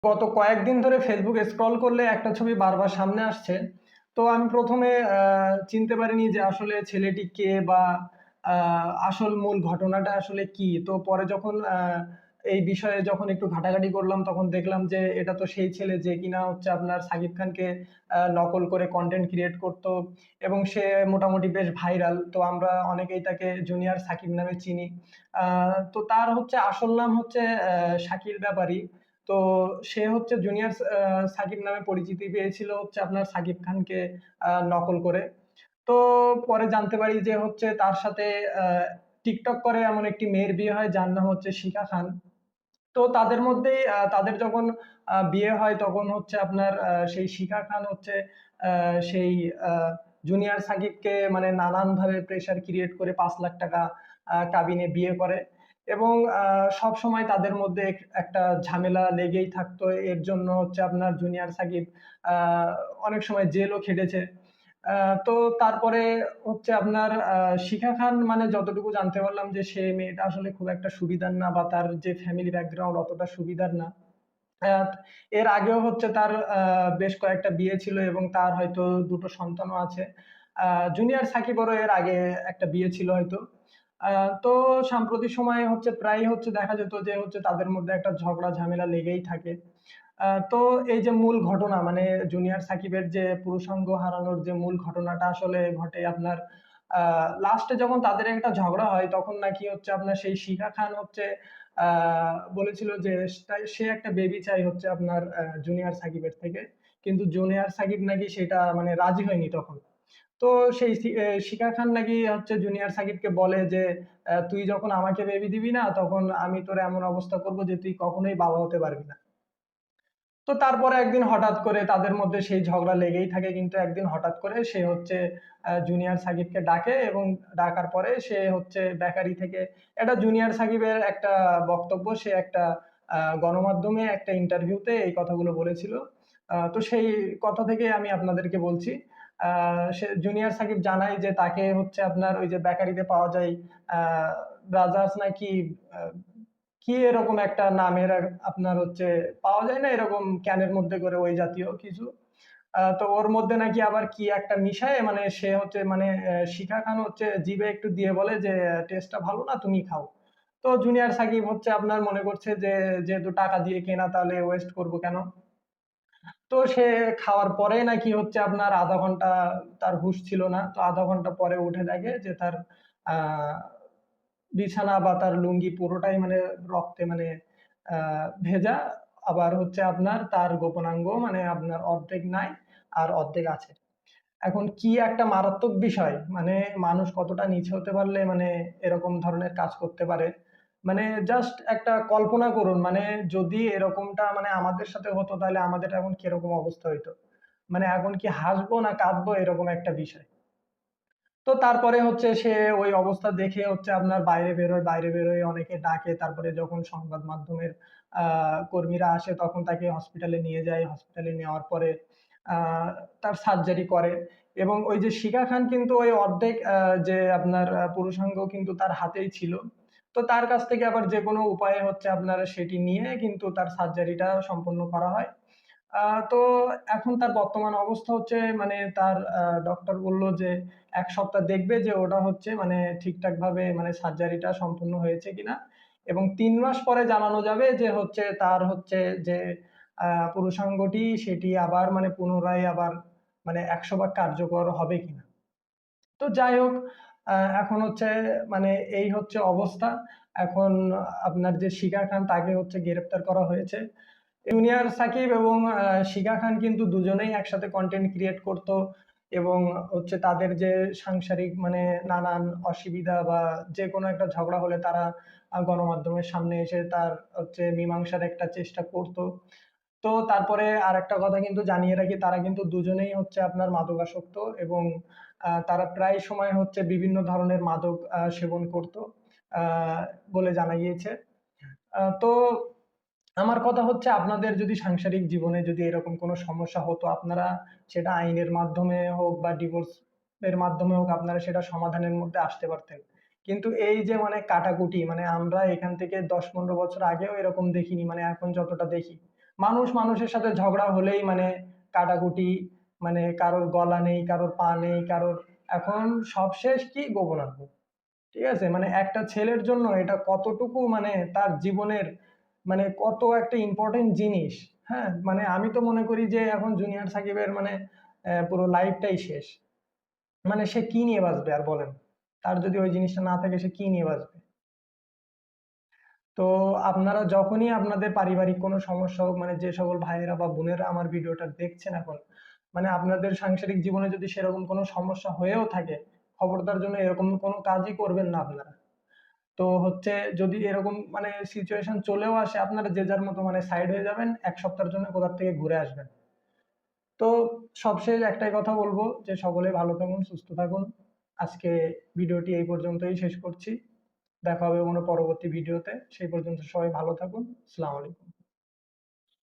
গত কয়েকদিন ধরে ফেসবুক স্ক্রল করলে একটা ছবি বারবার সামনে আসছে। তো আমি প্রথমে চিনতে পারিনি যে আসলে ছেলেটি কে বা আসল মূল ঘটনাটা আসলে কি। তো পরে যখন এই বিষয়ে যখন একটু ঘাটাঘাটি করলাম তখন দেখলাম যে এটা তো সেই ছেলে যে কিনা হচ্ছে আপনার সাকিব খানকে নকল করে কন্টেন্ট ক্রিয়েট করতো এবং সে মোটামুটি বেশ ভাইরাল। তো আমরা অনেকেই তাকে জুনিয়র সাকিব নামে চিনি। তো তার হচ্ছে আসল নাম হচ্ছে শাকিল ব্যাপারী। তো সে হচ্ছে জুনিয়র সাকিব নামে পরিচিতি পেয়েছিল হচ্ছে আপনার সাকিব খানকে নকল করে। তো পরে জানতে পারি যে হচ্ছে তার সাথে টিকটক করে এমন একটি মেয়ের বিয়ে হয় যার নাম হচ্ছে শিখা খান। তো তাদের মধ্যেই তাদের যখন বিয়ে হয় তখন হচ্ছে আপনার সেই শিখা খান হচ্ছে সেই জুনিয়র সাকিবকে মানে নানানভাবে প্রেশার ক্রিয়েট করে ৫ লাখ টাকা কাবিনে বিয়ে করে এবং সবসময় তাদের মধ্যে একটা ঝামেলা লেগেই থাকতো। এর জন্য হচ্ছে আপনার জুনিয়র সাকিব আহ, অনেক সময় জেলও খেটেছে। তো তারপরে হচ্ছে আপনার শিখা খান মানে যতটুকু জানতে পারলাম যে সে মেয়েটা আসলে খুব একটা সুবিধার না বা তার যে ফ্যামিলি ব্যাকগ্রাউন্ড অতটা সুবিধার না। আহ, এর আগেও হচ্ছে তার বেশ কয়েকটা বিয়ে ছিল এবং তার হয়তো দুটো সন্তানও আছে। জুনিয়র সাকিবেরও এর আগে একটা বিয়ে ছিল হয়তো। তো সাম্প্রতিক সময়ে হচ্ছে প্রায় হচ্ছে দেখা যেত যে হচ্ছে তাদের মধ্যে একটা ঝগড়া ঝামেলা লেগেই থাকে। তো এই যে মূল ঘটনা মানে জুনিয়র সাকিবের যে পুরুষাঙ্গ হারানোর যে মূল ঘটনাটা আসলে ঘটে আপনার লাস্টে যখন তাদের একটা ঝগড়া হয় তখন নাকি হচ্ছে আপনার সেই শিখা খান হচ্ছে বলেছিল যে সে একটা বেবি চাই হচ্ছে আপনার জুনিয়র সাকিবের থেকে। কিন্তু জুনিয়র সাকিব নাকি সেটা মানে রাজি হয়নি তখন। তো সেই শিখা খান নাকি হচ্ছে জুনিয়র সাকিবকে বলে যে তুই যখন আমাকে বেবি দিবি না তখন আমি তোর এমন অবস্থা করব যে তুই কখনোই বাবা হতে পারবি না। তো তারপরে একদিন হঠাৎ করে তাদের মধ্যে সেই ঝগড়া লেগেই থাকে কিন্তু একদিন হঠাৎ করে সে হচ্ছে জুনিয়র সাকিবকে ডাকে এবং ডাকার পরে সে হচ্ছে বেকারি থেকে এটা জুনিয়র সাকিবের একটা বক্তব্য। সে একটা গণমাধ্যমে একটা ইন্টারভিউতে এই কথাগুলো বলেছিল। তো সেই কথা থেকে আমি আপনাদেরকে বলছি। সে জুনিয়র সাকিব জানায় যে তাকে হচ্ছে আপনার ওই যে বেকারিতে পাওয়া যায় ব্রাজার্স নাকি আহ, কি এরকম একটা নামের আপনার হচ্ছে পাওয়া যায় না এরকম ক্যানের মধ্যে করে ওই জাতীয় কিছু। তো ওর মধ্যে নাকি আবার কি একটা মিশায় মানে সে হচ্ছে মানে শিখা খান হচ্ছে জিভে একটু দিয়ে বলে যে টেস্টটা ভালো না তুমি খাও। তো জুনিয়র সাকিব হচ্ছে আপনার মনে করছে যে যেহেতু টাকা দিয়ে কেনা তাহলে ওয়েস্ট করব কেন। তো সে খাওয়ার পরে নাকি হচ্ছে আপনার ০.৫ ঘন্টা তার হুঁশ ছিল না। তো ০.৫ ঘন্টা পরে উঠে দেখে যে তার আহ বিছানা বা তার লুঙ্গি পুরোটাই মানে রক্তে মানে ভেজা। আবার হচ্ছে আপনার তার গোপনাঙ্গ মানে আপনার অর্ধেক নাই আর অর্ধেক আছে। এখন কি একটা মারাত্মক বিষয় মানে মানুষ কতটা নিচে হতে পারলে মানে এরকম ধরনের কাজ করতে পারে। মানে জাস্ট একটা কল্পনা করুন মানে যদি এরকমটা মানে আমাদের সাথে হতো তাহলে আমাদের এখন কিরকম অবস্থা হইতো। মানে এখন কি হাসবো না কাঁদবো এরকম একটা বিষয়। তো তারপরে হচ্ছে সে ওই অবস্থা দেখে হচ্ছে আপনার বাইরে বেরোয় অনেকে ডাকে। তারপরে যখন সংবাদ মাধ্যমের কর্মীরা আসে তখন তাকে হসপিটালে নিয়ে যায়। হসপিটালে নেওয়ার পরে আহ, তার সার্জারি করে এবং ওই যে শিখা খান কিন্তু ওই অর্ধেক যে আপনার পুরুষাঙ্গ কিন্তু তার হাতেই ছিল। তো তার কাছ থেকে আবার যে কোনো উপায়ে হচ্ছে আপনার সেটি নিয়ে কিন্তু তার সার্জারিটা সম্পন্ন করা হয়। তো এখন তার বর্তমান অবস্থা হচ্ছে মানে তার ডক্টর বলল যে ১ সপ্তাহ দেখবে যে ওটা হচ্ছে মানে ঠিকঠাক ভাবে মানে সার্জারিটা সম্পূর্ণ হয়েছে কিনা এবং ৩ মাস পরে জানানো যাবে যে হচ্ছে তার হচ্ছে যে পুরুষাঙ্গটি সেটি আবার মানে পুনরায় আবার মানে ১০০ ভাগ কার্যকর হবে কিনা। তো যাই হোক এখন হচ্ছে মানে এই হচ্ছে অবস্থা। এখন আপনার যে শিখা খান তাকে হচ্ছে গ্রেপ্তার করা হয়েছে। জুনিয়র সাকিব এবং শিখা খান কিন্তু দুজনেই একসাথে কন্টেন্ট ক্রিয়েট করতো এবং হচ্ছে তাদের যে সাংসারিক মানে নানান অসুবিধা বা যে কোনো একটা ঝগড়া হলে তারা গণমাধ্যমের সামনে এসে তার হচ্ছে মীমাংসার একটা চেষ্টা করতো। তো তারপরে আর একটা কথা কিন্তু জানিয়ে রাখি তারা কিন্তু দুজনেই হচ্ছে আপনার মাদকাসক্ত এবং তারা প্রায় সময় হচ্ছে বিভিন্ন ধরনের মাদক সেবন করতো বলে জানা গিয়েছে। তো আমার কথা হচ্ছে আপনাদের যদি সাংসারিক জীবনে যদি এরকম কোনো সমস্যা হতো আপনারা সেটা আইনের মাধ্যমে হোক বা ডিভোর্স এর মাধ্যমে হোক আপনারা সেটা সমাধানের মধ্যে আসতে পারতেন। কিন্তু এই যে মানে কাটাকুটি মানে আমরা এখান থেকে ১০-১৫ বছর আগেও এরকম দেখিনি মানে এখন যতটা দেখি মানুষ মানুষের সাথে ঝগড়া হলেই মানে কাটাকুটি, মানে কারোর গলা নেই, কারোর পা নেই, কারোর এখন সবশেষ কি গোপনার্থ। ঠিক আছে, মানে একটা ছেলের জন্য এটা কতটুকু মানে তার জীবনের মানে কত একটা ইম্পর্টেন্ট জিনিস। হ্যাঁ, মানে আমি তো মনে করি যে এখন জুনিয়র সাকিবের মানে পুরো লাইফটাই শেষ। মানে সে কি নিয়ে বাঁচবে আর বলেন, তার যদি ওই জিনিসটা না থাকে সে কি নিয়ে বাঁচবে। তো আপনারা যখনই আপনাদের পারিবারিক কোনো সমস্যা হোক, মানে যে সকল ভাইয়েরা বা বোনেরা আমার ভিডিওটা দেখছেন এখন, মানে আপনাদের সাংসারিক জীবনে যদি সেরকম কোনো সমস্যা হয়েও থাকে, খবরদার জন্য এরকম কোনো কাজই করবেন না আপনারা। তো হচ্ছে যদি এরকম মানে সিচুয়েশন চলেও আসে, আপনারা যে যার মতো মানে সাইড হয়ে যাবেন, এক সপ্তাহের জন্য কোথা থেকে ঘুরে আসবেন। তো সবশেষ একটাই কথা বলবো যে সকলে ভালো থাকুন, সুস্থ থাকুন। আজকে ভিডিওটি এই পর্যন্তই শেষ করছি। দেখা হবে কোনো পরবর্তী ভিডিওতে। সেই পর্যন্ত সবাই ভালো থাকুন। আসসালামু আলাইকুম।